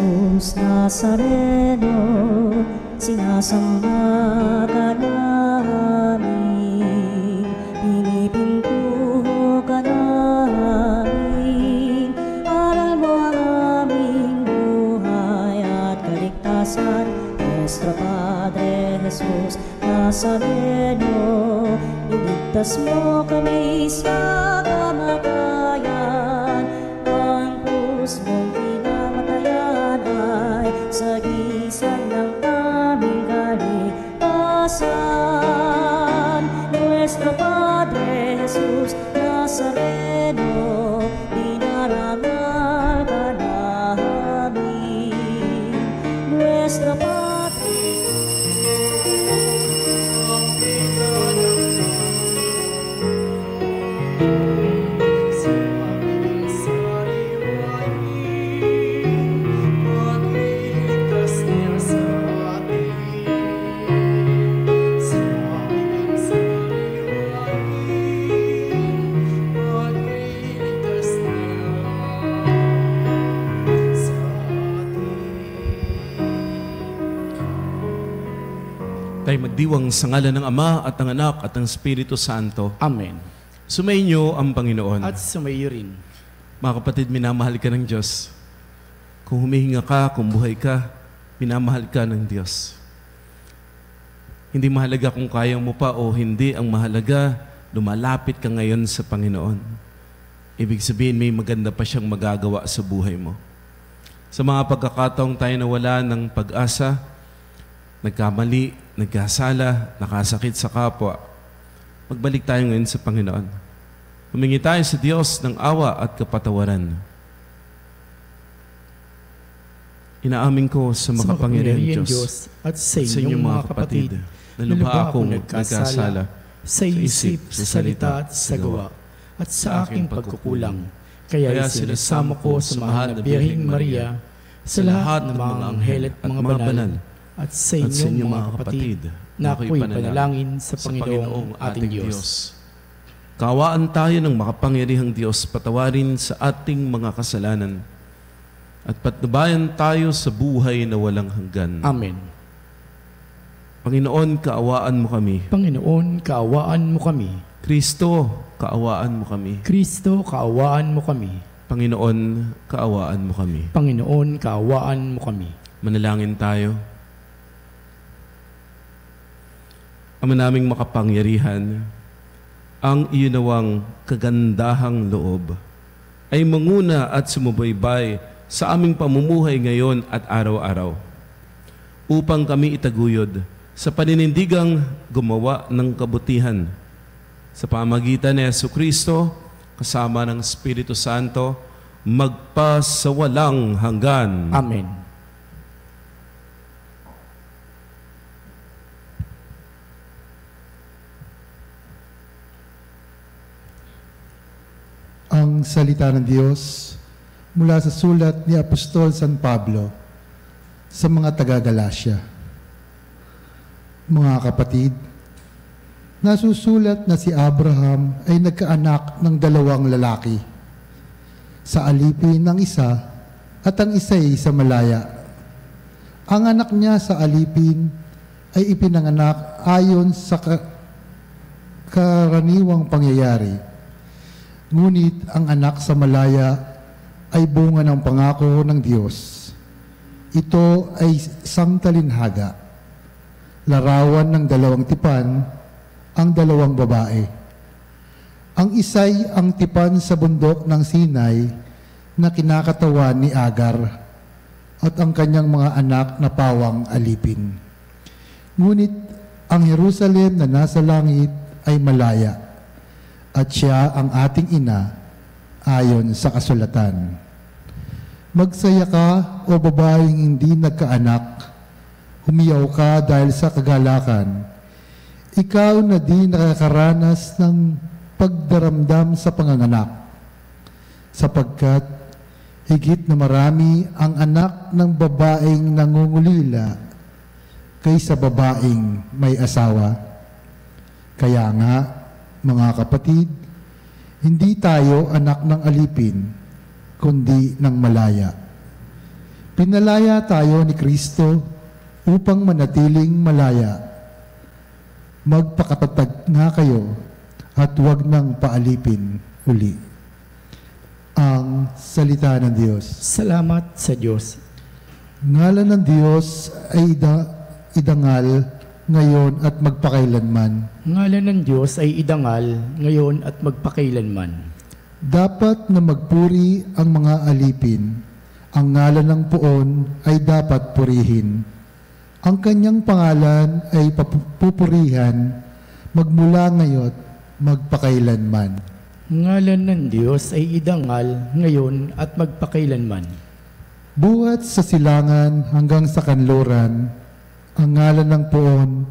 Jesus Nazareno, sinasamba ka namin, pinipintuho ka namin, aral mo ang aming buhay at kaligtasan. Nuestro Padre Jesus Nazareno, iligtas mo kami sa kamatayan, ang krus mong pinamatayan ay sagisag ng aming kaligtasan. Nuestro Padre Jesus Nazareno, dinarangal ka namin. Nuestro tayo magdiwang sa ngalan ng Ama at ng Anak at ng Espiritu Santo. Amen. Sumainyo ang Panginoon. At sumaiyo rin. Mga kapatid, minamahal ka ng Diyos. Kung humihinga ka, kung buhay ka, minamahal ka ng Diyos. Hindi mahalaga kung kaya mo pa o hindi. Ang mahalaga, lumalapit ka ngayon sa Panginoon. Ibig sabihin, may maganda pa siyang magagawa sa buhay mo. Sa mga pagkakataong tayo nawala ng pag-asa, nagkamali, nagkasala, nakasakit sa kapwa, magbalik tayo ngayon sa Panginoon. Humingi tayo sa Diyos ng awa at kapatawaran. Inaamin ko sa makapangyarihang Diyos at sa inyong mga kapatid na lubha akong nagkasala sa isip, sa salita at sa gawa, at sa aking pagkukulang. Kaya sinasamo ko sa mahal na Birheng Maria, sa lahat ng mga anghel at mga banal, at sa inyong mga kapatid, na ako'y panalangin sa Panginoong ating Diyos. Kaawaan tayo ng makapangyarihang Diyos, patawarin sa ating mga kasalanan, at patnubayan tayo sa buhay na walang hanggan. Amen. Panginoon, kaawaan mo kami. Panginoon, kaawaan mo kami. Kristo, kaawaan mo kami. Kristo, kaawaan mo kami. Panginoon, kaawaan mo kami. Panginoon, kaawaan mo kami. Manalangin tayo. Ama naming makapangyarihan, ang iyunawang kagandahang loob ay manguna at sumubaybay sa aming pamumuhay ngayon at araw-araw, upang kami itaguyod sa paninindigang gumawa ng kabutihan sa pamagitan ni Jesucristo kasama ng Espiritu Santo magpasawalang hanggan. Amen. Ang salita ng Diyos mula sa sulat ni Apostol San Pablo sa mga taga-Galasya. Mga kapatid, nasusulat na si Abraham ay nagkaanak ng 2 lalaki, sa alipin ng isa at ang isa'y sa malaya. Ang anak niya sa alipin ay ipinanganak ayon sa karaniwang pangyayari. Ngunit ang anak sa malaya ay bunga ng pangako ng Diyos. Ito ay isang talinhaga, larawan ng 2 tipan, ang 2 babae. Ang isa'y ang tipan sa bundok ng Sinai na kinakatawan ni Agar at ang kanyang mga anak na pawang alipin. Ngunit ang Jerusalem na nasa langit ay malaya, at siya ang ating ina ayon sa kasulatan. Magsaya ka, o babaeng hindi nagkaanak, humiyaw ka dahil sa kagalakan. Ikaw na di nakakaranas ng pagdaramdam sa panganganak, sapagkat higit na marami ang anak ng babaeng nangungulila kaysa babaeng may asawa. Kaya nga, mga kapatid, hindi tayo anak ng alipin, kundi ng malaya. Pinalaya tayo ni Kristo upang manatiling malaya. Magpakatatag nga kayo at huwag nang paalipin uli. Ang salita ng Diyos. Salamat sa Diyos. Ngalan ng Diyos ay idangal ngayon at magpakailanman. Ngalan ng Diyos ay idangal ngayon at magpakailanman. Dapat na magpuri ang mga alipin. Ang ngalan ng Poon ay dapat purihin. Ang kanyang pangalan ay pupurihan magmula ngayon magpakailanman. Ngalan ng Diyos ay idangal ngayon at magpakailanman. Buhat sa silangan hanggang sa kanluran, ang ngalan ng Poon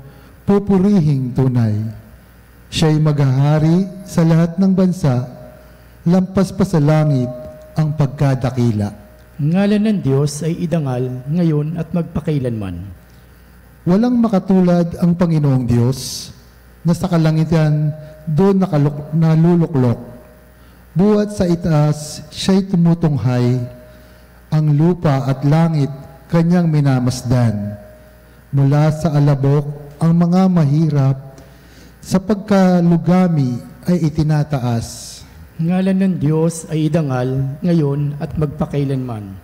pupurihing tunay. Siya'y maghahari sa lahat ng bansa, lampas pa sa langit ang pagkadakila. Ngalan ng Diyos ay idangal ngayon at magpakailanman. Walang makatulad ang Panginoong Diyos na sa kalangitan doon naluluklok. Buhat sa itaas, siya'y tumutunghay. Ang lupa at langit kanyang minamasdan. Mula sa alabok ang mga mahirap, sa pagkalugami ay itinataas. Ngalan ng Diyos ay idangal ngayon at magpakailanman.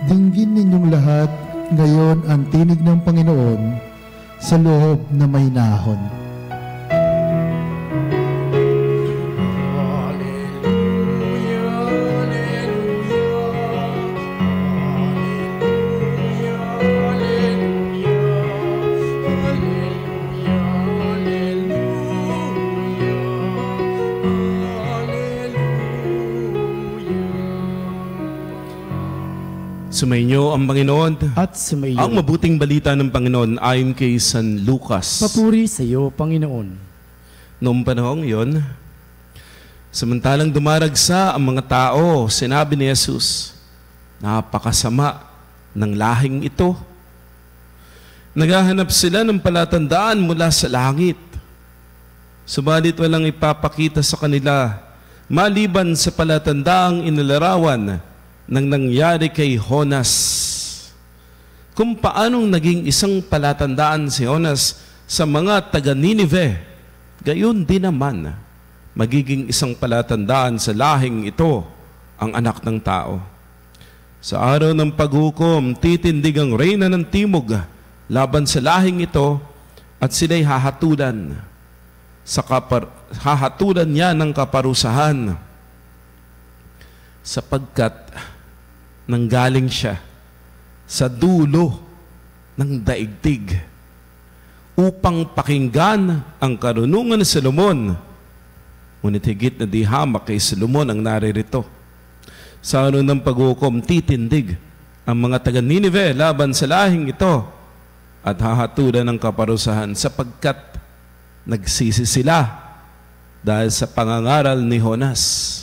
Dinggin ninyong lahat ngayon ang tinig ng Panginoon sa loob na may nahon. Sumainyo ang Panginoon At sumayo. ang mabuting balita ng Panginoon ayon kay San Lucas. Papuri sa iyo, Panginoon. Noong panahong iyon, samantalang dumaragsa ang mga tao, sinabi ni Jesus, napakasama ng lahing ito. Naghahanap sila ng palatandaan mula sa langit. Subalit walang ipapakita sa kanila maliban sa palatandaang inilarawan ng nangyari kay Jonas. Kung paanong naging isang palatandaan si Jonas sa mga taga-Ninive, gayon din naman magiging isang palatandaan sa lahing ito ang anak ng tao. Sa araw ng paghukom, titindig ang reyna ng timog laban sa lahing ito at sila'y hahatulan. Hahatulan niya ng kaparusahan sapagkat nanggaling siya sa dulo ng daigdig upang pakinggan ang karunungan ni Solomon. Ngunit higit na di hamak kay Solomon ang naririto. Sa araw ng paghukom, titindig ang mga taga-Ninive laban sa lahing ito at hahatulan ng kaparusahan sapagkat nagsisi sila dahil sa pangangaral ni Jonas.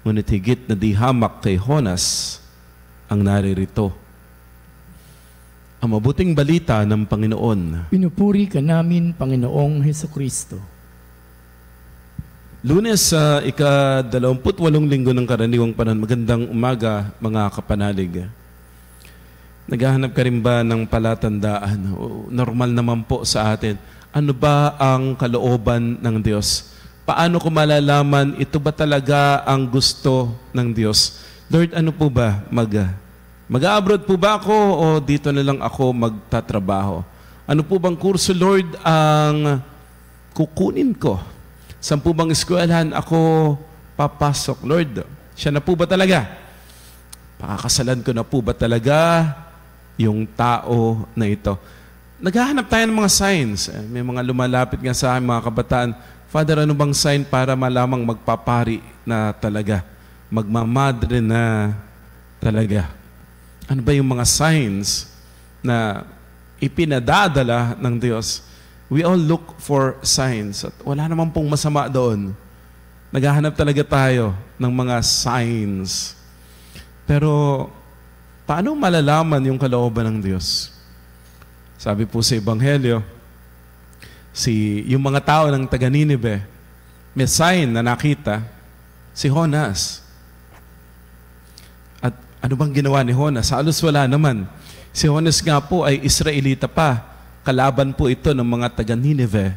Ngunit higit na di hamak kay Jonas ang naririto. Ang mabuting balita ng Panginoon. Pinupuri ka namin, Panginoong Hesukristo. Lunes sa ika-28 linggo ng karaniwang panahon. Magandang umaga, mga kapanalig. Naghahanap ka rin ba ng palatandaan? Normal naman po sa atin. Ano ba ang kalooban ng Diyos? Paano ko malalaman ito ba talaga ang gusto ng Diyos? Lord, ano po ba? Mag-abroad po ba ako o dito na lang ako magtatrabaho? Ano po bang kurso, Lord, ang kukunin ko? Saan po bang eskwelahan ako papasok? Lord, siya na po ba talaga? Pakakasalan ko na po ba talaga yung tao na ito? Naghahanap tayo ng mga signs. May mga lumalapit nga sa akin, mga kabataan, Father, ano bang sign para malamang magpapari na talaga? Magmamadre na talaga? Ano ba yung mga signs na ipinadadala ng Diyos. We all look for signs. At wala naman pong masama doon. Naghahanap talaga tayo ng mga signs. Pero, paano malalaman yung kalooban ng Diyos? Sabi po sa Ebanghelyo, yung mga tao ng taga Ninive, may sign na nakita, si Jonas. At ano bang ginawa ni Jonas? Halos wala naman. Si Jonas nga po ay Israelita pa. Kalaban po ito ng mga taga Ninive.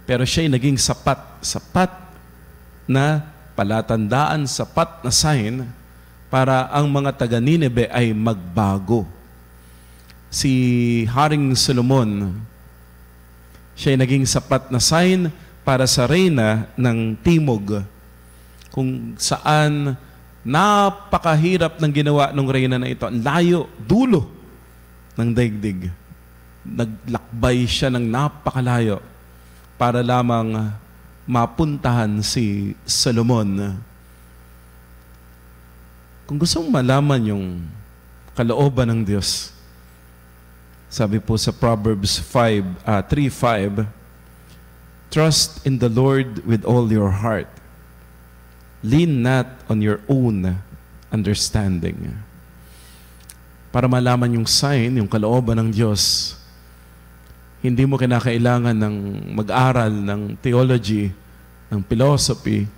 Pero siya'y naging sapat na palatandaan, sapat na sign para ang mga taga Ninive ay magbago. Si Haring Solomon, siya'y naging sapat na sign para sa reyna ng Timog, kung saan napakahirap ng ginawa ng reyna na ito. Ang layo, dulo ng daigdig. Naglakbay siya ng napakalayo para lamang mapuntahan si Solomon. Kung gusto mong malaman yung kalooban ng Diyos, sabi po sa Proverbs 3:5, trust in the Lord with all your heart. Lean not on your own understanding. Para malaman yung sign, yung kalooban ng Diyos, hindi mo kinakailangan ng mag-aral ng theology, ng philosophy,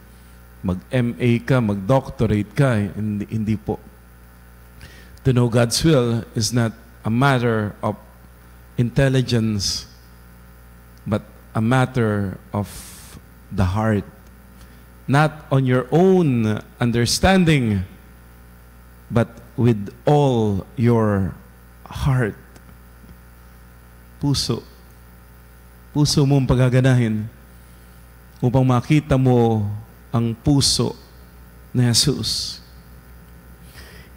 mag-MA ka, mag-doctorate ka. Hindi po. To know God's will is not a matter of intelligence, but a matter of the heart. Not on your own understanding, but with all your heart. Puso. Puso mong pagaganahin upang makita mo ang puso ni Jesus.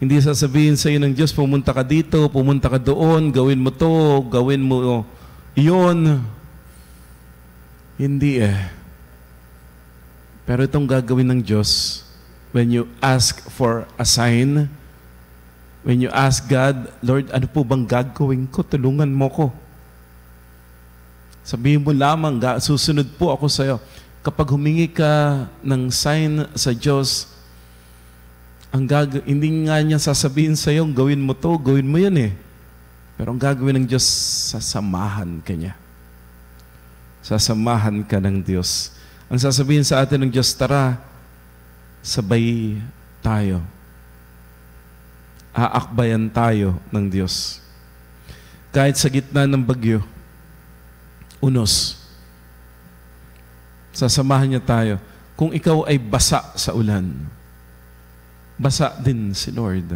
Hindi sasabihin sa iyo ng Diyos, pumunta ka dito, pumunta ka doon, gawin mo to, gawin mo iyon. Hindi Pero itong gagawin ng Diyos, when you ask for a sign, when you ask God, Lord, ano po bang gagawin ko? Tulungan mo ko. Sabihin mo lamang, susunod po ako sa iyo. Kapag humingi ka ng sign sa Diyos, hindi nga niya sasabihin sa iyo, gawin mo to, gawin mo yan Pero ang gagawin ng Diyos, sasamahan ka niya. Sasamahan ka ng Diyos. Ang sasabihin sa atin ng Diyos, tara, sabay tayo. Aakbayan tayo ng Diyos. Kahit sa gitna ng bagyo, unos, sasamahan niya tayo. Kung ikaw ay basa sa ulan, basa din si Lord.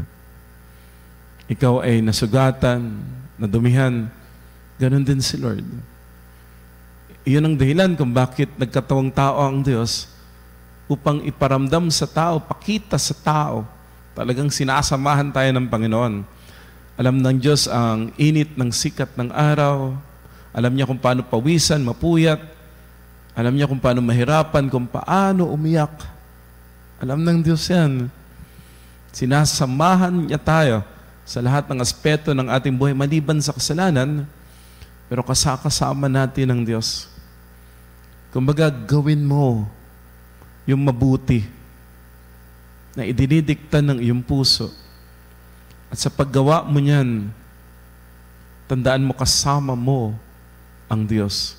Ikaw ay nasugatan, nadumihan, ganun din si Lord. Iyon ang dahilan kung bakit nagkatawang tao ang Diyos, upang iparamdam sa tao, pakita sa tao, talagang sinasamahan tayo ng Panginoon. Alam ng Diyos ang init ng sikat ng araw. Alam niya kung paano pawisan, mapuyat. Alam niya kung paano mahirapan, kung paano umiyak. Alam ng Diyos yan. Sinasamahan niya tayo sa lahat ng aspeto ng ating buhay, maliban sa kasalanan, pero kasama natin ng Diyos. Kumbaga, gawin mo yung mabuti na idinidikta ng iyong puso. At sa paggawa mo niyan, tandaan mo, kasama mo ang Diyos.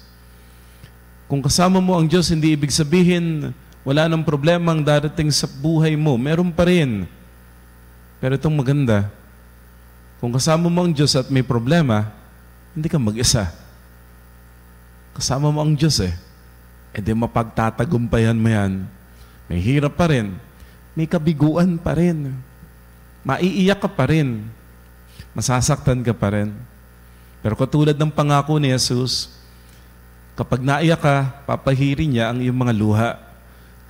Kung kasama mo ang Diyos, hindi ibig sabihin wala nang problema ang darating sa buhay mo. Meron pa rin. Pero itong maganda, kung kasama mo ang Diyos at may problema, hindi ka mag-isa. Kasama mo ang Diyos di mapagtatagumpayan mo yan. May hirap pa rin. May kabiguan pa rin. Maiiyak ka pa rin. Masasaktan ka pa rin. Pero katulad ng pangako ni Jesus, kapag naiyak ka, papahirin niya ang iyong mga luha.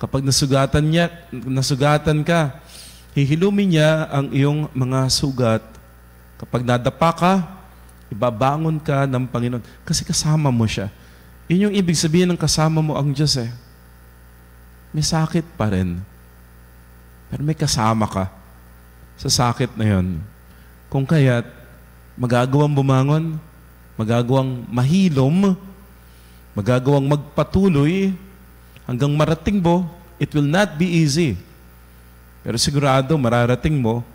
Kapag nasugatan ka, hihilumin niya ang iyong mga sugat. Kapag nadapa ka, ibabangon ka ng Panginoon. Kasi kasama mo siya. Yun yung ibig sabihin ng kasama mo ang Diyos May sakit pa rin. Pero may kasama ka sa sakit na yun. Kung kaya't magagawang bumangon, magagawang mahilom, magagawang magpatuloy hanggang marating mo. It will not be easy. Pero sigurado mararating mo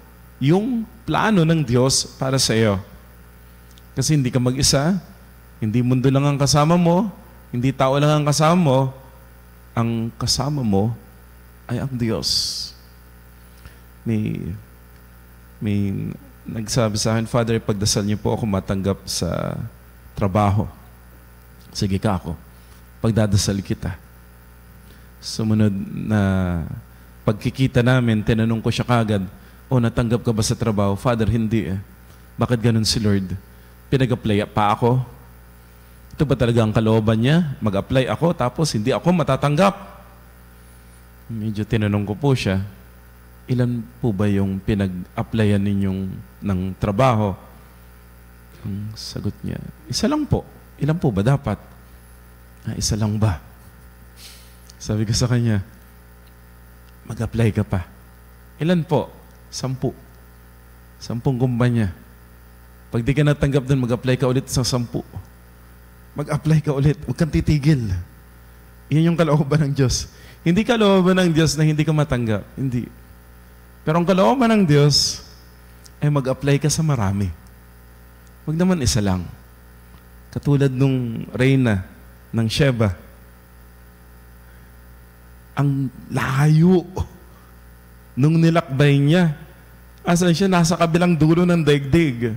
yung plano ng Diyos para sa iyo. Kasi hindi ka mag-isa, hindi mundo lang ang kasama mo, hindi tao lang ang kasama mo ay ang Diyos. May nagsabi sa akin, Father, pagdasal niyo po ako matanggap sa trabaho. Sige ka ako, pagdadasal kita. Sumunod na pagkikita namin, tinanong ko siya kagad, natanggap ka ba sa trabaho? Father, hindi eh. Bakit ganun si Lord? Pinag-apply pa ako. Ito ba talaga ang kalooban niya? Mag-apply ako, tapos hindi ako matatanggap. Medyo tinanong ko po siya, ilan po ba yung pinag-applyan ninyong ng trabaho? Ang sagot niya, isa lang po. Ilan po ba dapat? Isa lang ba? Sabi ko sa kanya, mag-apply ka pa. Ilan po? 10. 10 kumpanya. Pag di ka natanggap doon, mag-apply ka ulit sa 10. Mag-apply ka ulit. Huwag kang titigil. Iyan yung kalooban ng Diyos. Hindi kalooban ng Diyos na hindi ka matanggap. Hindi. Pero ang kalooban ng Diyos ay mag-apply ka sa marami. Huwag naman isa lang. Katulad nung reyna ng Sheba. Ang layo nung nilakbay niya. Asan siya? Nasa kabilang dulo ng daigdig.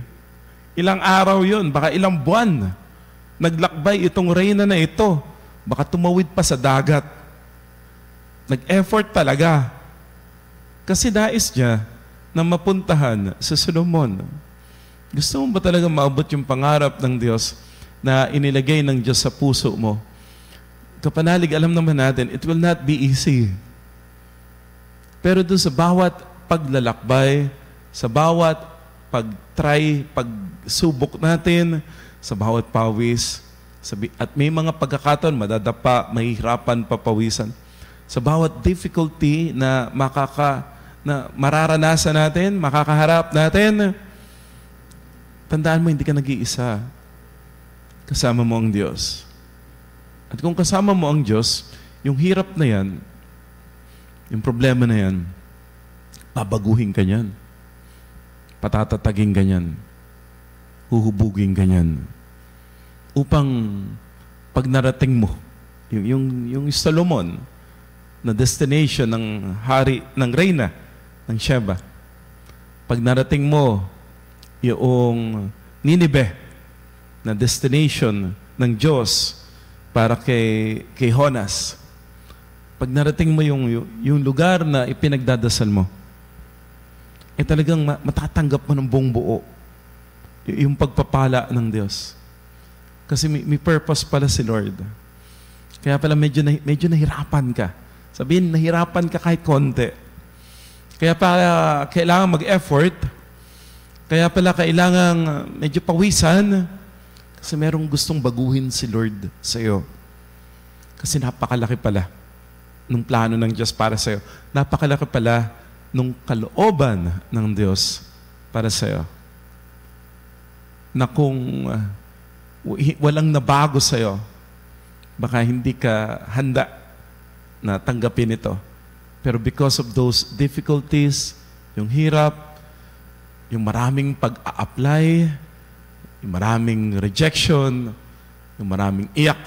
Ilang araw yun, baka ilang buwan. Naglakbay itong reyna na ito. Baka tumawid pa sa dagat. Nag-effort talaga. Kasi nais niya na mapuntahan sa Solomon. Gusto mo ba talaga maabot yung pangarap ng Diyos na inilagay ng Diyos sa puso mo? Kapanalig, alam naman natin, it will not be easy. Pero doon sa bawat paglalakbay, sa bawat pag-try, pagsubok natin, sa bawat pawis, at may mga pagkakataon, madadapa, mahihirapan, papawisan. Sa bawat difficulty na mararanasan natin, makakaharap natin, tandaan mo, hindi ka nag-iisa. Kasama mo ang Diyos. At kung kasama mo ang Diyos, yung hirap na yan, yung problema na yan, babaguhin ka niyan. Patatatagin ka niyan. Huhubugin ka niyan. Upang pag narating mo, yung Solomon, na destination ng hari, ng reyna, ng Sheba, pag narating mo, yung Nineveh, na destination ng Diyos para kay Jonas, pag narating mo yung lugar na ipinagdadasal mo, talagang matatanggap mo ng buong buo yung pagpapala ng Diyos. Kasi may purpose pala si Lord. Kaya pala medyo nahirapan ka. Sabihin, nahirapan ka kahit konti. Kaya pala kailangan mag-effort. Kaya pala kailangan medyo pawisan. Kasi merong gustong baguhin si Lord sa iyo. Kasi napakalaki pala nung plano ng Diyos para sa iyo. Napakalaki pala nung kalooban ng Diyos para sa iyo. Na kung walang nabago sa iyo, baka hindi ka handa na tanggapin ito. Pero because of those difficulties, yung hirap, yung maraming pag-a-apply, yung maraming rejection, yung maraming iyak,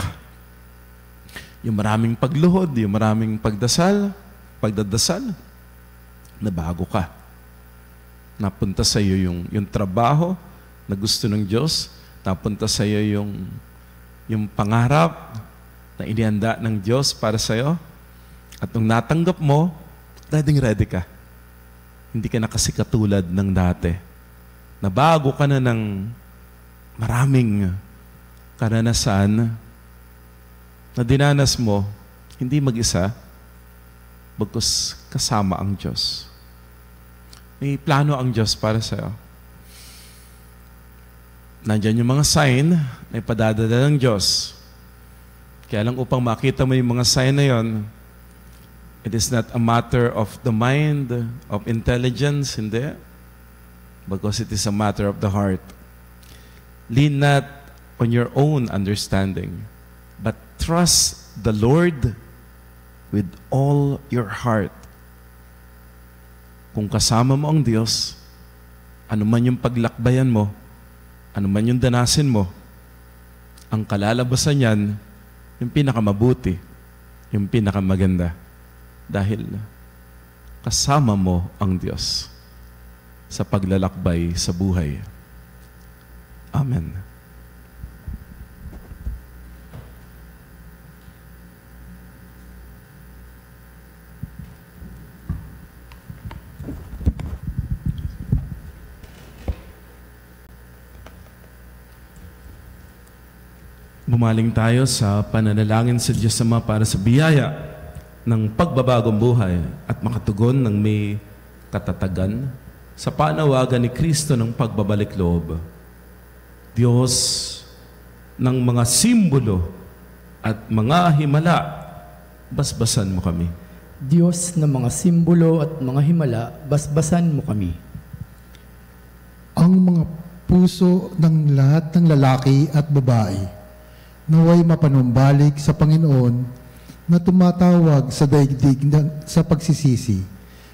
yung maraming pagluhod, yung maraming pagdadasal, nabago ka. Napunta sa iyo yung trabaho na gusto ng Diyos, napunta sa iyo yung pangarap na inihanda ng Diyos para sa iyo. At nung natanggap mo, ready ka. Hindi ka na kasi katulad ng dati. Nabago ka na ng maraming karanasan na dinanas mo, hindi mag-isa, bagkus kasama ang Diyos. May plano ang Diyos para sa iyo. Nandiyan yung mga sign na ipadadala ng Diyos. Kaya lang upang makita mo yung mga sign na yon, it is not a matter of the mind, of intelligence, hindi. Because it is a matter of the heart. Lean not on your own understanding, but trust the Lord with all your heart. Kung kasama mo ang Diyos, ano man yung paglakbayan mo, ano man yung danasin mo, ang kalalabasan niyan, yung pinakamabuti, yung pinakamaganda. Dahil kasama mo ang Diyos sa paglalakbay sa buhay. Amen. Bumaling tayo sa pananalangin sa Diyos Ama para sa biyaya ng pagbabagong buhay at makatugon ng may katatagan sa panawagan ni Kristo ng pagbabalik loob. Diyos ng mga simbolo at mga himala, basbasan mo kami. Diyos ng mga simbolo at mga himala, basbasan mo kami. Ang mga puso ng lahat ng lalaki at babae naway mapanumbalik sa Panginoon na tumatawag sa daigdig sa pagsisisi.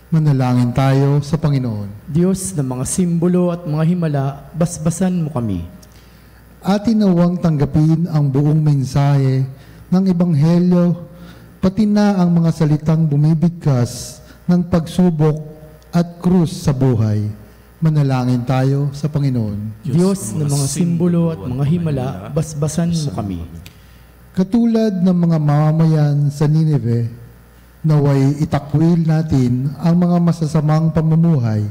Manalangin tayo sa Panginoon. Diyos ng mga simbolo at mga himala, basbasan mo kami. Atin nawang tanggapin ang buong mensahe ng Ebanghelyo, pati na ang mga salitang bumibigkas ng pagsubok at krus sa buhay. Manalangin tayo sa Panginoon. Diyos ng mga simbolo at mga himala, basbasan mo kami. Katulad ng mga mamamayan sa Nineveh, naway itakwil natin ang mga masasamang pamumuhay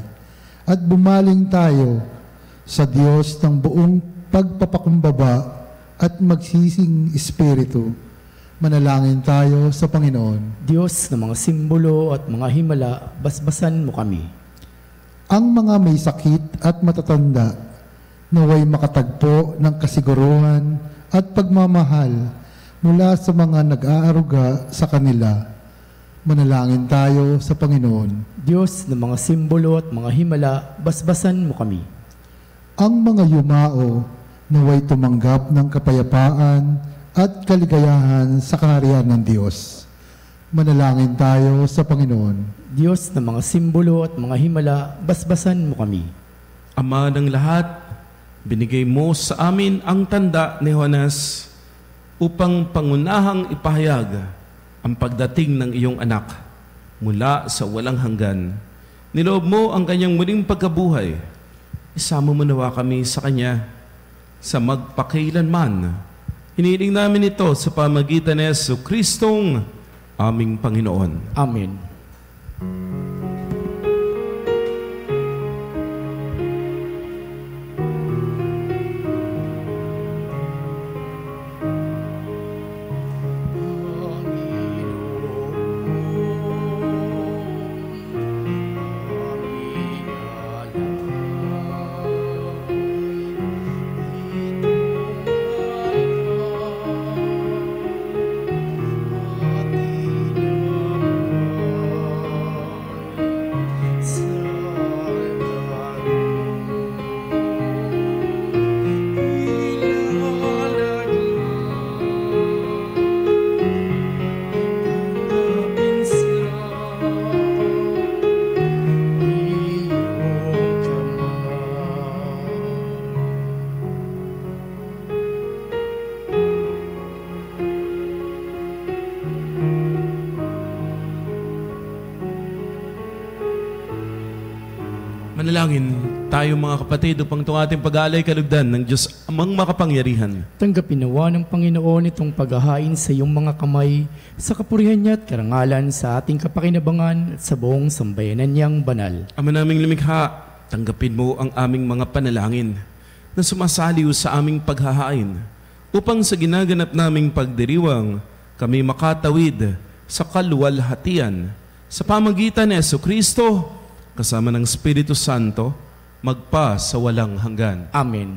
at bumaling tayo sa Diyos ng buong pagpapakumbaba at magsising espiritu. Manalangin tayo sa Panginoon. Diyos ng mga simbolo at mga himala, basbasan mo kami. Ang mga may sakit at matatanda naway makatagpo ng kasiguruhan at pagmamahal mula sa mga nag-aaruga sa kanila. Manalangin tayo sa Panginoon. Diyos ng mga simbolo at mga himala, basbasan mo kami. Ang mga yumao naway tumanggap ng kapayapaan at kaligayahan sa kaharian ng Diyos. Manalangin tayo sa Panginoon. Diyos ng mga simbolo at mga himala, basbasan mo kami. Ama ng lahat, binigay mo sa amin ang tanda ni Jonas upang pangunahang ipahayag ang pagdating ng iyong anak mula sa walang hanggan. Niloob mo ang kanyang muling pagkabuhay. Isama mo nawa kami sa kanya sa magpakailanman. Hiniling namin ito sa pamagitan ni Jesucristong aming Panginoon. Amen. Manalangin tayo mga kapatid upang itong ating pag-aalay kalugdan ng Diyos amang makapangyarihan. Tanggapin nawa ng Panginoon itong paghahain sa iyong mga kamay sa kapurihan niya at karangalan sa ating kapakinabangan at sa buong sambayanan niyang banal. Ama naming lumikha, tanggapin mo ang aming mga panalangin na sumasaliw sa aming paghahain upang sa ginaganap naming pagdiriwang kami makatawid sa kaluwalhatian sa pamagitan ni Jesucristo kasama ng Espiritu Santo, magpa sa walang hanggan. Amen.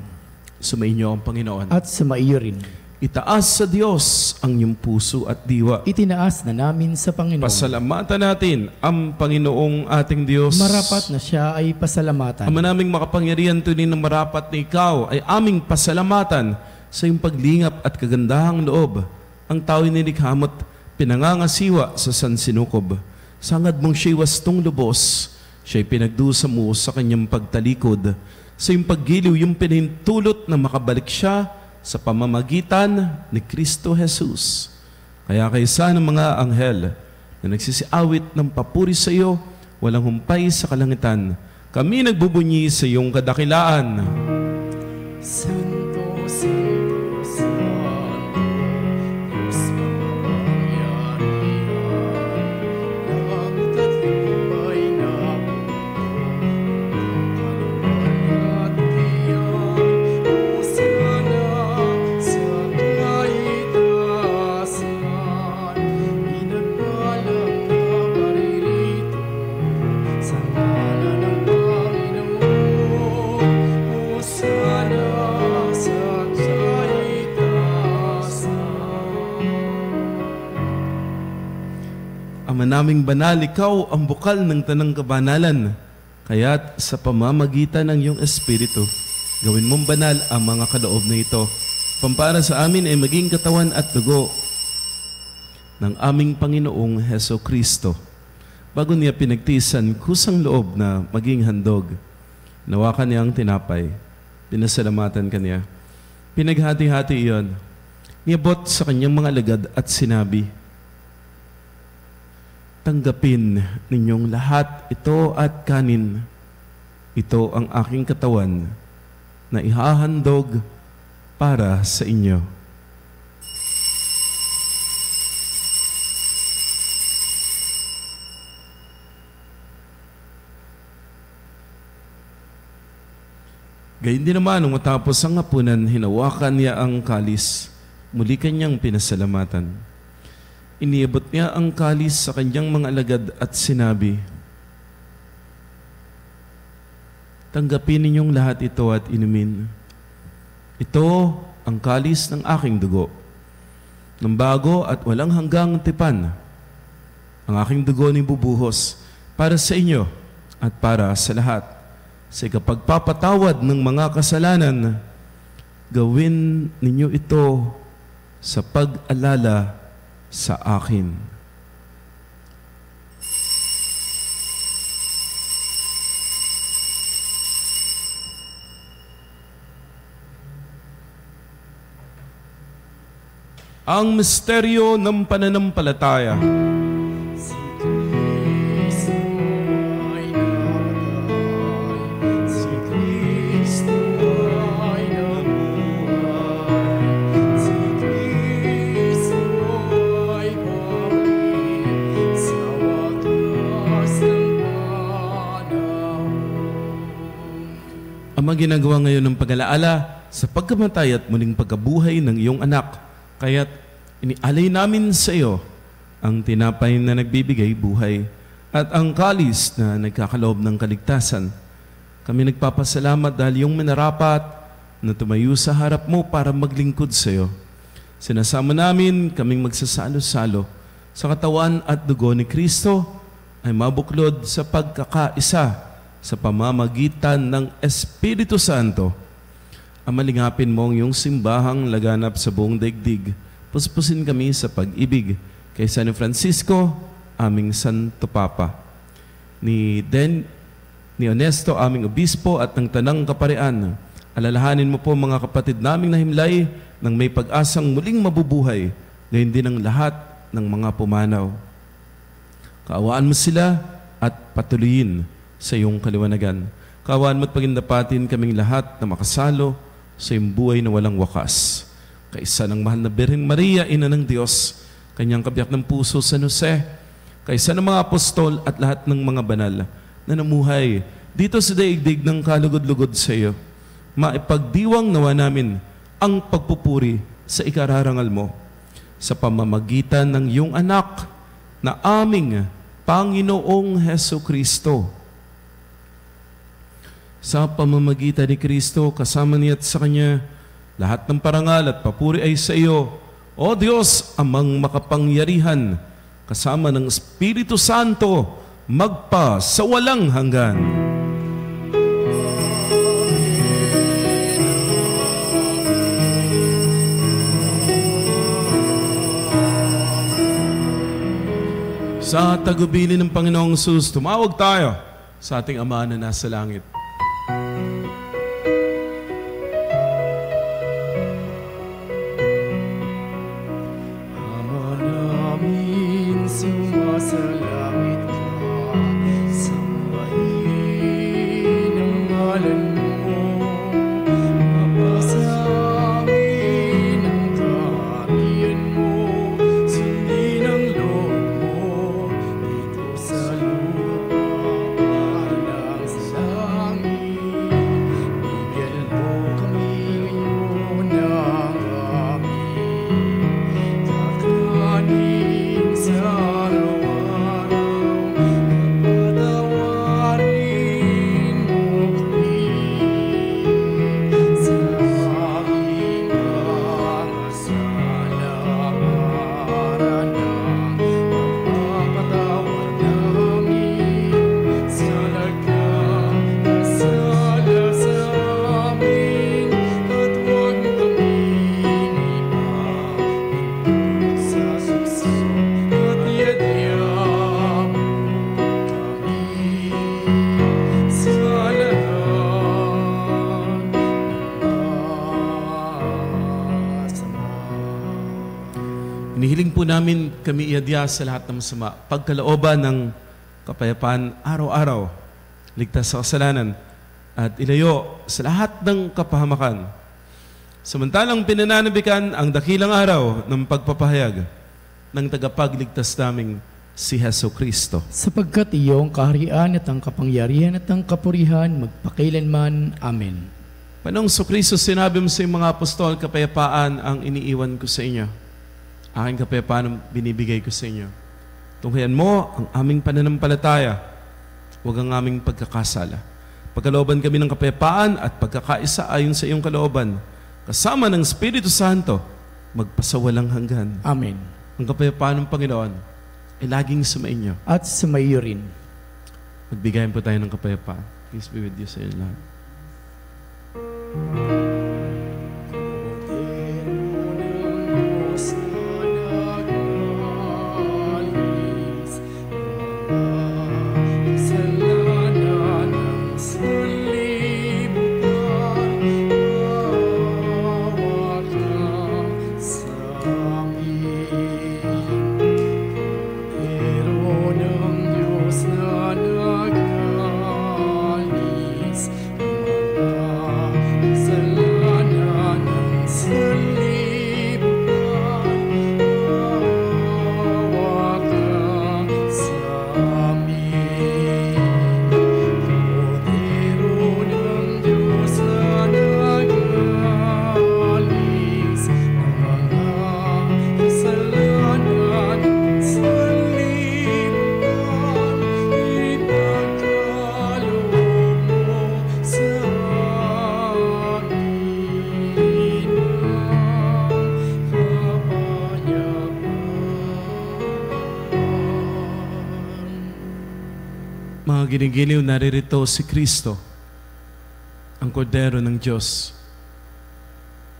Sumainyo ang Panginoon. At sumaiyo rin. Itaas sa Diyos ang iyong puso at diwa. Itinaas na namin sa Panginoon. Pasalamatan natin ang Panginoong ating Diyos. Marapat na siya ay pasalamatan. Ama naming makapangyarihan, tunay ng marapat na ikaw ay aming pasalamatan sa iyong paglingap at kagandahang loob, ang tao'y nilikhamot pinangangasiwa sa sansinukob. Sangad mong siya'y wastong lubos, siya'y pinagdusa mo sa kanyang pagtalikod. Sa iyong paggiliw, yung pinahintulot na makabalik siya sa pamamagitan ni Kristo Jesus. Kaya kaysa ng mga anghel na nagsisiawit ng papuri sa iyo, walang humpay sa kalangitan, kami nagbubunyi sa iyong kadakilaan. Santo, Santo, Santo, Diyos makapangyarihan, langit at lupa'y napupuno, kaluwan at tiyan, Hosana sa kaitaasan, pinagpalang na paririto sa ngalan ng Panginoon. Hosana sa kaitaasan. Ama naming banal, ikaw ang bukal ng tanang kabanalan. Kaya't sa pamamagitan ng iyong Espiritu, gawin mong banal ang mga kaloob na ito. Pampara sa amin ay maging katawan at dugo ng aming Panginoong Heso Kristo. Bago niya pinagtiisan kusang loob na maging handog, nawakan niya ang tinapay, pinasalamatan kaniya. Pinaghati-hati iyon, niabot sa kanyang mga alagad at sinabi, tanggapin ninyong lahat ito at kanin. Ito ang aking katawan na ihahandog para sa inyo. Gayun din naman, nung matapos ang hapunan, hinawakan niya ang kalis. Muli kanyang pinasalamatan. Iniabot niya ang kalis sa kanyang mga alagad at sinabi, tanggapin ninyong lahat ito at inumin. Ito ang kalis ng aking dugo, ng bago at walang hanggang tipan. Ang aking dugo ni bubuhos para sa inyo at para sa lahat. Sa ikapagpapatawad ng mga kasalanan, gawin ninyo ito sa pag-alala sa akin. Ang misteryo ng pananampalataya. Si Kristo ay namatay, si Kristo ay nabuhay, si Kristo ay babalik sa wakas ng panahon. Ama, ginagawa ngayon ng pag-alaala sa pagkamatay at muling pagkabuhay ng iyong anak. Kaya't inialay namin sa iyo ang tinapay na nagbibigay buhay at ang kalis na nagkakaloob ng kaligtasan. Kami nagpapasalamat dahil yung minarapat na tumayo sa harap mo para maglingkod sa iyo. Sinasama namin kaming magsasalo-salo sa katawan at dugo ni Kristo ay mabuklod sa pagkakaisa sa pamamagitan ng Espiritu Santo. Amalingapin mo ang iyong simbahang laganap sa buong daigdig. Puspusin kami sa pag-ibig kay San Francisco, aming Santo Papa. Ni Honesto, aming Obispo at ng Tanang Kaparian. Alalahanin mo po mga kapatid naming nahimlay ng may pag-asang muling mabubuhay, gayon din ang lahat ng mga pumanaw. Kaawaan mo sila at patuloyin sa iyong kaliwanagan. Kaawaan mo at pagindapatin kaming lahat na makasalo sa iyong buhay na walang wakas. Kaisa ng mahal na Birheng Maria, Ina ng Diyos, kanyang kabiyak ng puso San Jose, kaisa ng mga apostol at lahat ng mga banal na namuhay dito sa daigdig ng kalugod-lugod sa iyo, maipagdiwang nawa namin ang pagpupuri sa ikararangal mo sa pamamagitan ng iyong anak na aming Panginoong Heso Kristo. Sa pamamagitan ni Kristo, kasama niya at sa Kanya, lahat ng parangal at papuri ay sa iyo, O Diyos, amang makapangyarihan, kasama ng Espiritu Santo, magpa sa walang hanggan. Sa tagubilin ng Panginoong Jesus, tumawag tayo sa ating Ama na nasa langit. Ama namin, sumasalangit ka, sambahin ang ngalan mo, mapasamin ang kaharian mo, sundin ang loob mo, dito sa lupa parang sa langit. Bigyan mo kami ngayon ng aming kakanin sa araw-araw, patawarin mo kami sa aming mga sala para nang mapapatawad namin sa nagkakasala sa amin, at huwag mo kaming ipahintulot sa sukso, at iadya mo kami sa lahat ng masama. Inihiling po namin kami iadya sa lahat ng masama, pagkalooban ng kapayapaan araw-araw, ligtas sa kasalanan, at ilayo sa lahat ng kapahamakan. Samantalang pinananabikan ang dakilang araw ng pagpapahayag ng tagapagligtas naming si Jesucristo. Sapagkat iyong kaharian at ang kapangyarihan at ang kapurihan magpakailanman. Amen. Panoong Kristo, sinabi mo sa iyong mga apostol, kapayapaan ang iniiwan ko sa inyo. Aking kapayapaan ang binibigay ko sa inyo. Tunghayan mo ang aming pananampalataya, huwag ang aming pagkakasala. Pagkalooban kami ng kapayapaan at pagkakaisa ayon sa iyong kalooban, kasama ng Espiritu Santo, magpasawalang hanggan. Amen. Ang kapayapaan ng Panginoon ay laging sumainyo. At sumaiyo rin. Magbigayan po tayo ng kapayapaan. Peace be with you sa inyo lahat. Mga ginigiliw, naririto si Kristo, ang kordero ng Diyos.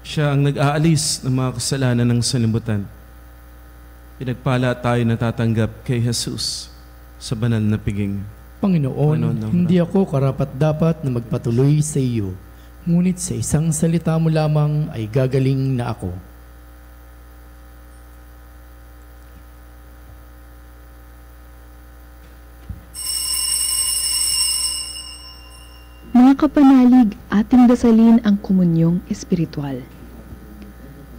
Siya ang nag-aalis ng mga kasalanan ng sanlibutan. Pinagpala tayo natatanggap kay Jesus sa banal na piging. Panginoon, hindi ako karapat-dapat na magpatuloy sa iyo, ngunit sa isang salita mo lamang ay gagaling na ako. Mga kapanalig, ating dasalin ang komunyong espiritual.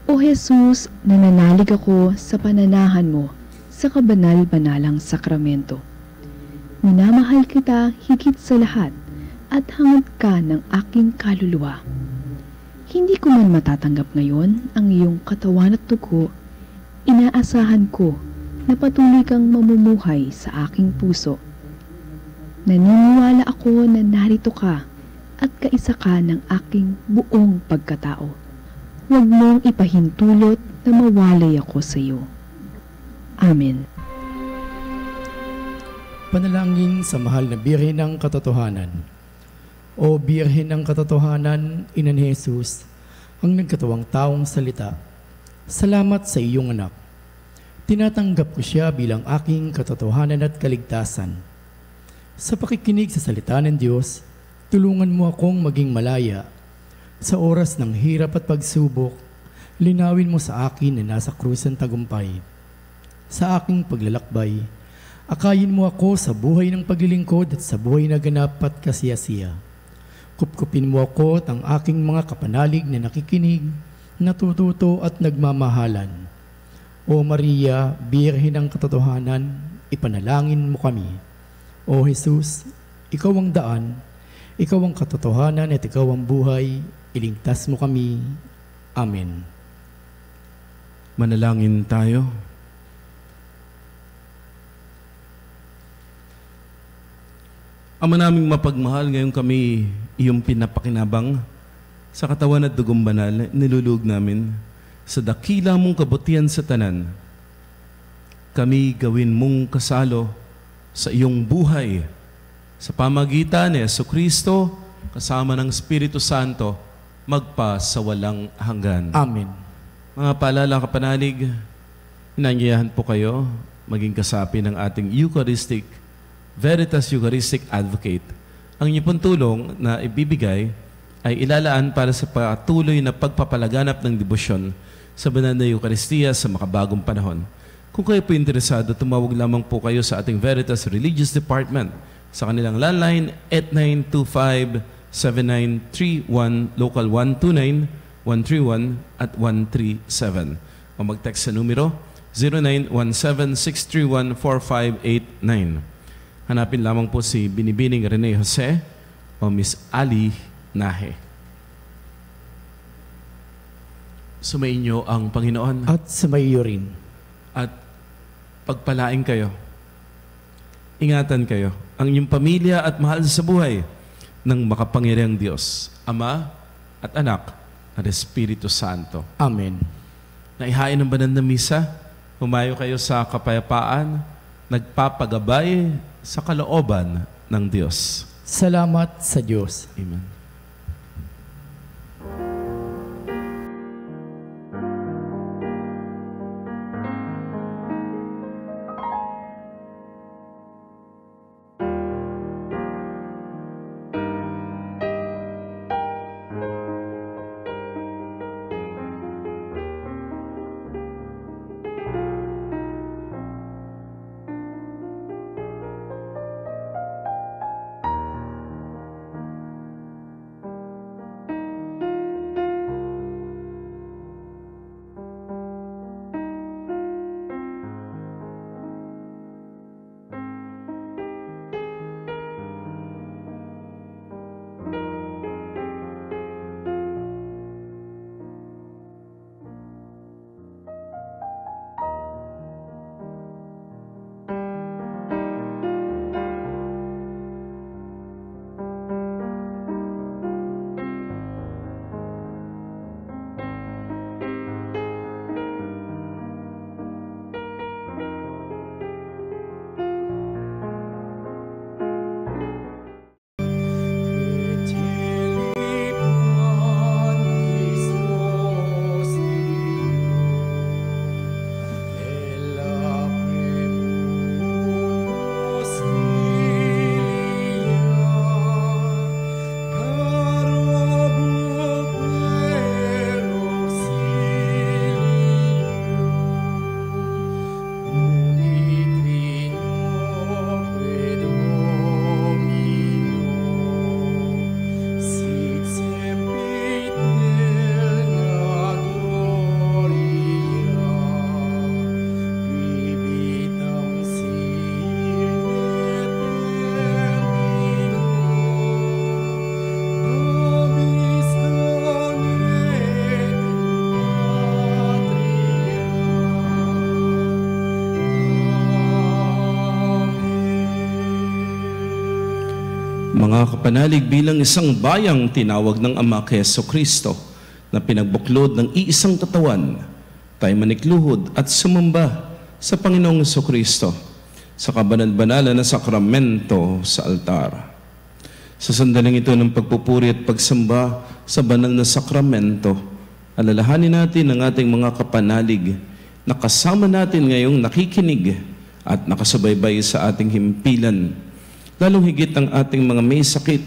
O Jesus, nananalig ako sa pananahan mo sa kabanal-banalang sakramento. Minamahal kita higit sa lahat at hangad ka ng aking kaluluwa. Hindi ko man matatanggap ngayon ang iyong katawan at dugo, inaasahan ko na patuloy kang mamumuhay sa aking puso. Naniniwala ako na narito ka at kaisa ka ng aking buong pagkatao. Huwag mong ipahintulot na mawalay ako sa iyo. Amen. Panalangin sa mahal na Birhen ng Katotohanan. O Birhen ng Katotohanan, Ina ni Jesus, ang nagkatawang taong salita, salamat sa iyong anak. Tinatanggap ko siya bilang aking katotohanan at kaligtasan. Sa pakikinig sa salita ng Diyos, tulungan mo akong maging malaya. Sa oras ng hirap at pagsubok, linawin mo sa akin na nasa krus ang tagumpay. Sa aking paglalakbay, akayin mo ako sa buhay ng paglilingkod at sa buhay na ganap at kasiyasiya. Kupkupin mo ako at ang aking mga kapanalig na nakikinig, natututo at nagmamahalan. O Maria, Birhen ng katotohanan, ipanalangin mo kami. O Jesus, ikaw ang daan, ikaw ang katotohanan at ikaw ang buhay, iligtas mo kami. Amen. Manalangin tayo. Ama naming mapagmahal, ngayon kami iyong pinapakinabang sa katawan at dugong banal, nilulug namin sa dakila mong kabutihan sa tanan. Kami gawin mong kasalo sa iyong buhay sa pamagitan ni Jesucristo kasama ng Espiritu Santo magpa sa walang hanggan. Amen. Mga paalala kapanalig, inanyayahan po kayo maging kasapi ng ating Veritas Eucharistic Advocate. Ang inyong pong tulong na ibibigay ay ilalaan para sa patuloy na pagpapalaganap ng debosyon sa banal na Eucharistia sa makabagong panahon. Kung kayo po interesado, tumawag lamang po kayo sa ating Veritas Religious Department sa kanilang landline 8925-7931, local 129-131 at 137. O mag-text sa numero 0917-631-4589. Hanapin lamang po si Binibining Rene Jose o Miss Ali Nahe. Sumainyo ang Panginoon. At sumaiyo rin. At pagpalain kayo. Ingatan kayo. Ang inyong pamilya at mahal sa buhay ng makapangyarihang Diyos, Ama at Anak at Espiritu Santo. Amen. Naihain ng banal na misa, humayo kayo sa kapayapaan, nagpapagabay sa kalooban ng Diyos. Salamat sa Diyos. Amen. Mga kapanalig, bilang isang bayang tinawag ng Ama kay Jesucristo na pinagbuklod ng iisang katawan, tayo manikluhod at sumamba sa Panginoong Jesucristo sa kabanal-banalan na sakramento sa altar. Sa sandaling ito ng pagpupuri at pagsamba sa banal na sakramento, alalahanin natin ang ating mga kapanalig nakasama natin ngayong nakikinig at nakasubaybay sa ating himpilan. Lalong higit ang ating mga may sakit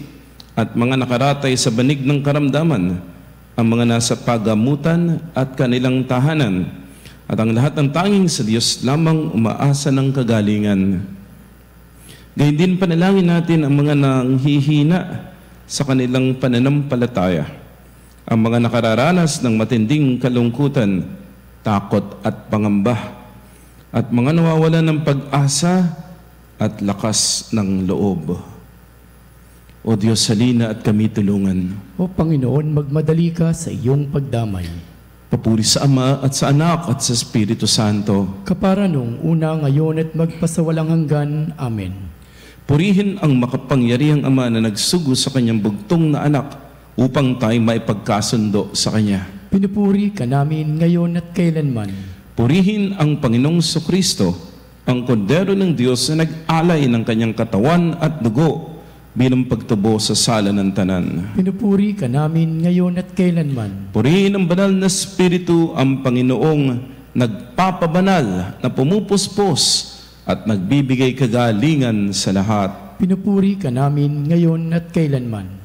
at mga nakaratay sa banig ng karamdaman, ang mga nasa pagamutan at kanilang tahanan, at ang lahat ng tanging sa Diyos lamang umaasa ng kagalingan. Gayun din panalangin natin ang mga nanghihina sa kanilang pananampalataya, ang mga nakararanas ng matinding kalungkutan, takot at pangamba, at mga nawawalan ng pag-asa at lakas ng loob. O Diyos, halina at kami tulungan. O Panginoon, magmadali ka sa iyong pagdamay. Papuri sa Ama at sa Anak at sa Espiritu Santo. Kapara nung una, ngayon at magpasawalang hanggan. Amen. Purihin ang makapangyarihang Ama na nagsugo sa kanyang bugtong na anak upang tayo maipagkasundo sa Kanya. Pinupuri ka namin ngayon at kailanman. Purihin ang Panginoong Kristo, ang kordero ng Diyos na nag-alay ng kanyang katawan at dugo bilang pagtubo sa sala ng tanan. Pinupuri ka namin ngayon at kailanman. Purihin ang banal na Espiritu, ang Panginoong nagpapabanal na pumupuspos at nagbibigay kagalingan sa lahat. Pinupuri ka namin ngayon at kailanman.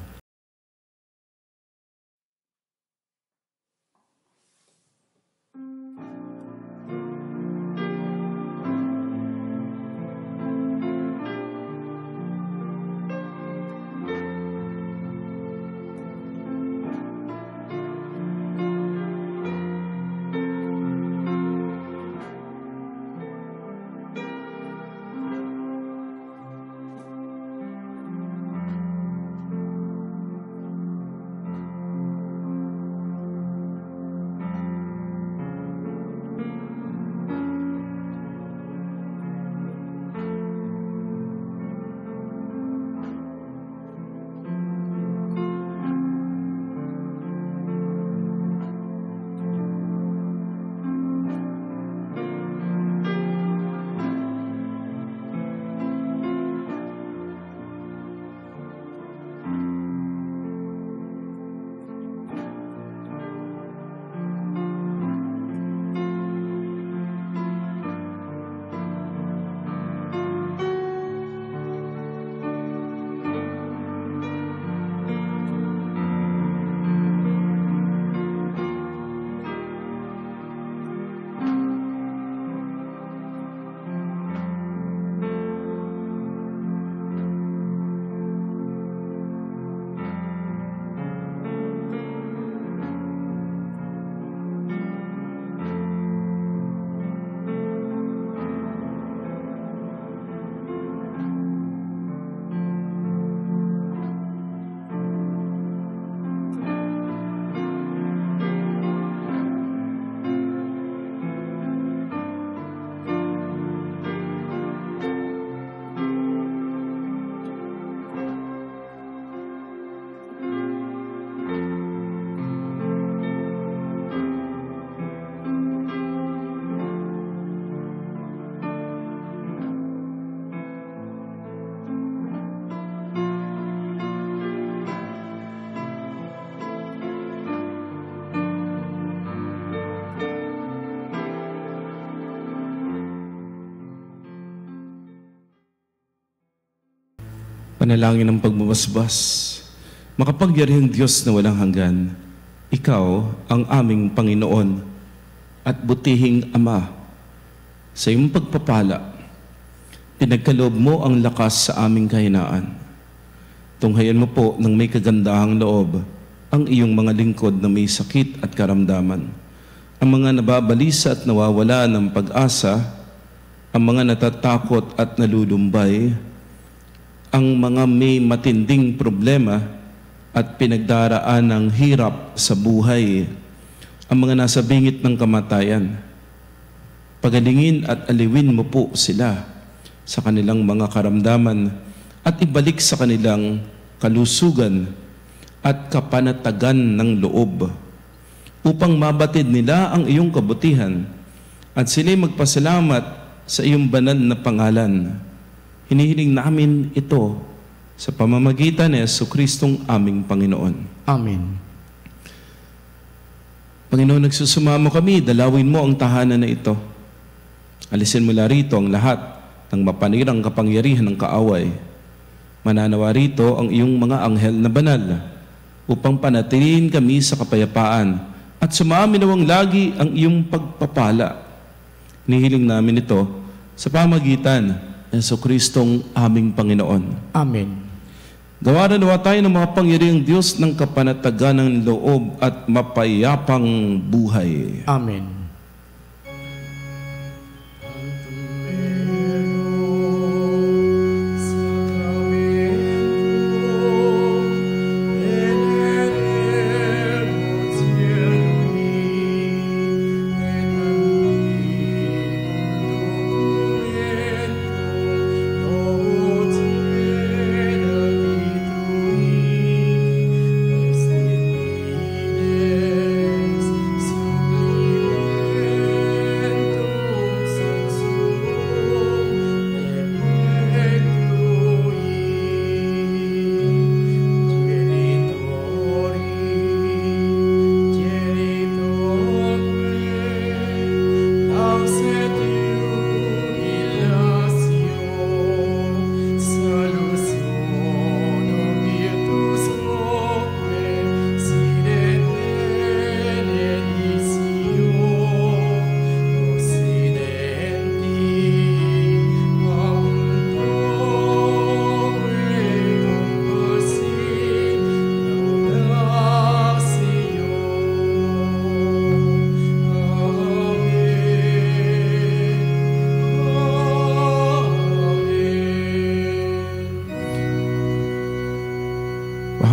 Panalangin ng pagbabasbas. Makapangyarihang Diyos na walang hanggan, Ikaw ang aming Panginoon at butihing Ama. Sa iyong pagpapala, pinagkaloob mo ang lakas sa aming kahinaan. Tunghayan mo po ng may kagandahang loob ang iyong mga lingkod na may sakit at karamdaman, ang mga nababalisa at nawawala ng pag-asa, ang mga natatakot at nalulumbay, ang mga may matinding problema at pinagdaraan ng hirap sa buhay, ang mga nasa bingit ng kamatayan. Pagalingin at aliwin mo po sila sa kanilang mga karamdaman at ibalik sa kanilang kalusugan at kapanatagan ng loob upang mabatid nila ang iyong kabutihan at sila'y magpasalamat sa iyong banal na pangalan. Hinihiling namin ito sa pamamagitan ni Jesucristong aming Panginoon. Amen. Panginoon, nagsusumamo kami, dalawin mo ang tahanan na ito. Alisin mula rito ang lahat ng mapanirang kapangyarihan ng kaaway. Mananawa rito ang iyong mga anghel na banal upang panatilihin kami sa kapayapaan at sumaminawang lagi ang iyong pagpapala. Nihiling namin ito sa pamagitan ng Jesucristong aming Panginoon. Amen. Gawaran nawa tayo ng mga pangyarihang Diyos ng kapanatagan ng loob at mapayapang buhay. Amen.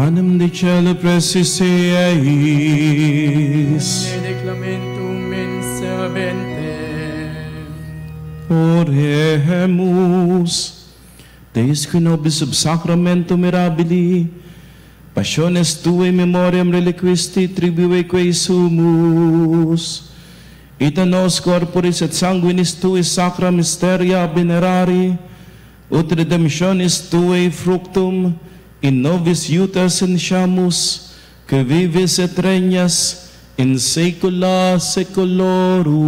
Panem de cielo presis eis. Declamentum mensabente. Oremus. Deus qui nobis sub sacramento mirabili, passiones tuae memoriam reliquisti tribueque sumus, ita nos corporis et sanguinis tui sacra mysteria venerari, ut redemptionis tuae fructum in nobis iutas insciamus, que vivis et regnas in saecula saeculorum.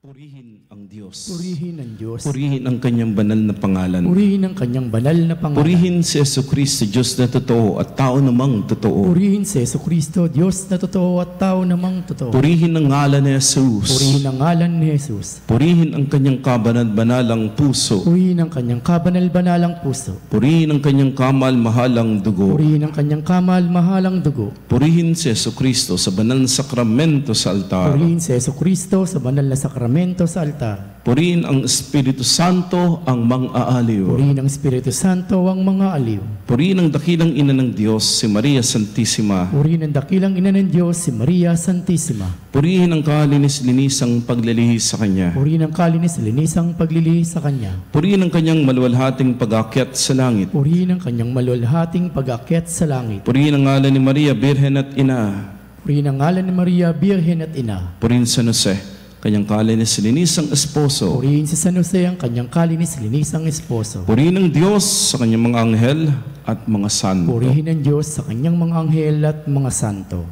Purihin ang Diyos. Purihin ang Diyos. Purihin ang kanyang banal na pangalan. Purihin ang kanyang banal na pangalan. Purihin si Jesucristo, Diyos na totoo at tao namang totoo. Purihin si Jesucristo, Diyos na totoo at tao namang totoo. Purihin ang ngalan ni Jesus. Purihin ang ngalan ni Jesus. Purihin ang kanyang kabanal-banalang puso. Purihin ang kanyang kabanal-banalang puso. Purihin ang kanyang kamal-mahalang dugo. Purihin ang kanyang kamal-mahalang dugo. Purihin si Jesucristo sa banal na sakramento sa altar. Purihin si Jesucristo sa banal na sakramento sa altar. Purihin ang Espiritu Santo ang mang-aaliw. Purihin ang Espiritu Santo ang mga aliw. Purihin ang dakilang ina ng Diyos, si Maria Santissima. Purihin ang dakilang ina ng Diyos, si Maria Santissima. Purihin ang kalinis-linisang paglilihis sa Kanya. Purihin ang kalinis-linisang paglilihis sa Kanya. Purihin ang Kanyang maluwalhating pag-akyat sa langit. Purihin ang kanyang maluwalhating pag-akyat sa langit. Purihin ang ngalan ni Maria, Birhen at Ina. Purihin ang ngalan ni Maria, Birhen at Ina. Purihin San Jose, kanyang kalinis-linisang esposo. Purihin si San Jose ang kanyang kalinis-linisang esposo. Purihin ng Diyos sa kanyang mga anghel at mga santo. Purihin ng Diyos sa kanyang mga anghel at mga santo.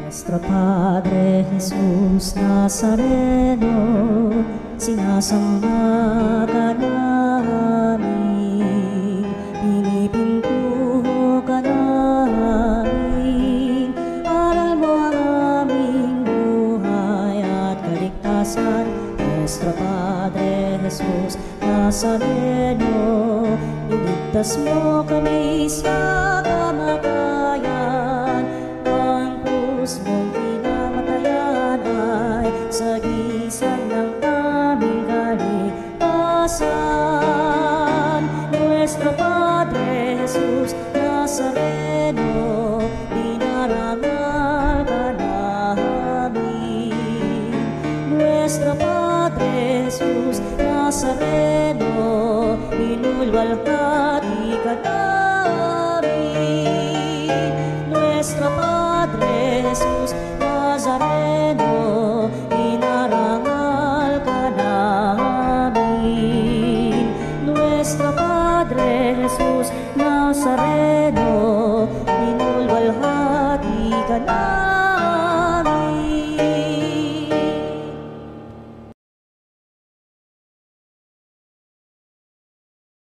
Nuestro Padre Jesus Nazareno, sinasamba ka namin, pinipintuho ka namin, aral mo ang aming buhay at kaligtasan. Nuestro Padre Jesus Nazareno, iligtas mo kami sa kamatayan, ang krus mong pinamatayan ay sagisag ng aming kaligtasan. Nuestro Padre Jesus Nazareno, dinarangal ka namin. Nuestro Padre Jesus Nazareno, inulwalhati ka namin. Nuestro Padre Jesus Nazareno, inarangal ka namin. Nuestro Padre Jesus Nazareno, inulwalhati ka namin.